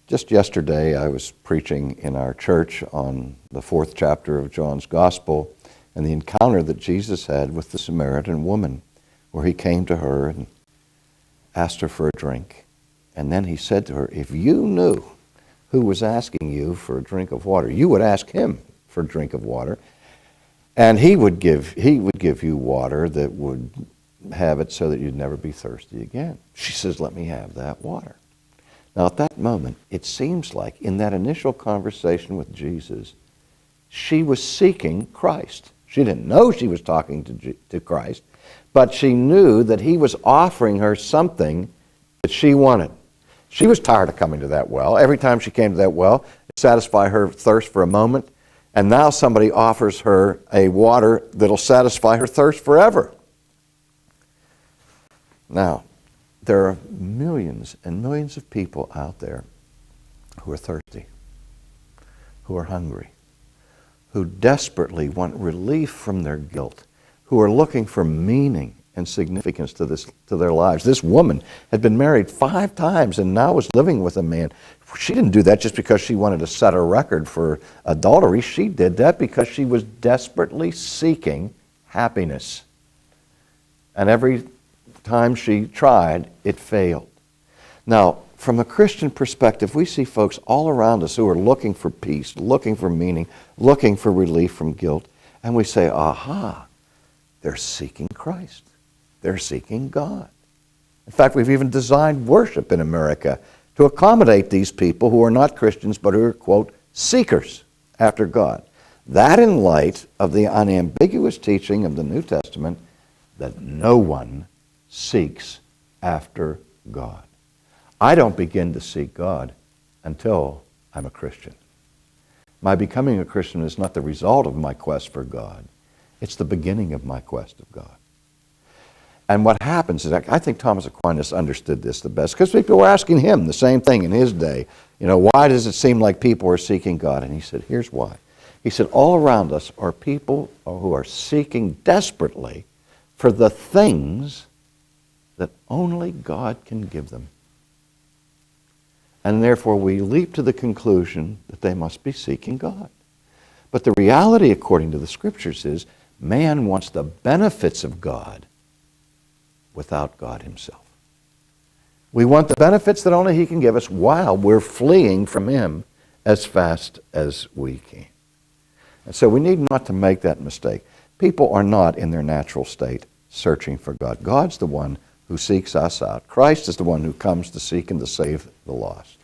Just yesterday, I was preaching in our church on the 4th chapter of John's Gospel and the encounter that Jesus had with the Samaritan woman, where he came to her and asked her for a drink. And then he said to her, if you knew who was asking you for a drink of water, you would ask him for a drink of water, and he would give you water that would have it so that you'd never be thirsty again. She says, let me have that water. Now at that moment, it seems like in that initial conversation with Jesus, she was seeking Christ. She didn't know she was talking to Christ, but she knew that he was offering her something that she wanted. She was tired of coming to that well. Every time she came to that well, it satisfied her thirst for a moment, and now somebody offers her a water that'll satisfy her thirst forever. Now, there are millions and millions of people out there who are thirsty, who are hungry, who desperately want relief from their guilt, who are looking for meaning and significance to their lives. This woman had been married 5 times and now was living with a man. She didn't do that just because she wanted to set a record for adultery. She did that because she was desperately seeking happiness. And every time she tried, it failed. Now, from a Christian perspective, we see folks all around us who are looking for peace, looking for meaning, looking for relief from guilt, and we say, aha, they're seeking Christ. They're seeking God. In fact, we've even designed worship in America to accommodate these people who are not Christians but who are, quote, seekers after God. That in light of the unambiguous teaching of the New Testament that no one seeks after God. I don't begin to seek God until I'm a Christian. My becoming a Christian is not the result of my quest for God. It's the beginning of my quest of God. And what happens is, I think Thomas Aquinas understood this the best, because people were asking him the same thing in his day. You know, why does it seem like people are seeking God? And he said, here's why. He said, all around us are people who are seeking desperately for the things that only God can give them. And therefore we leap to the conclusion that they must be seeking God. But the reality, according to the Scriptures, is man wants the benefits of God without God himself. We want the benefits that only he can give us while we're fleeing from him as fast as we can. And so we need not to make that mistake. People are not in their natural state searching for God. God's the one who seeks us out. Christ is the one who comes to seek and to save the lost.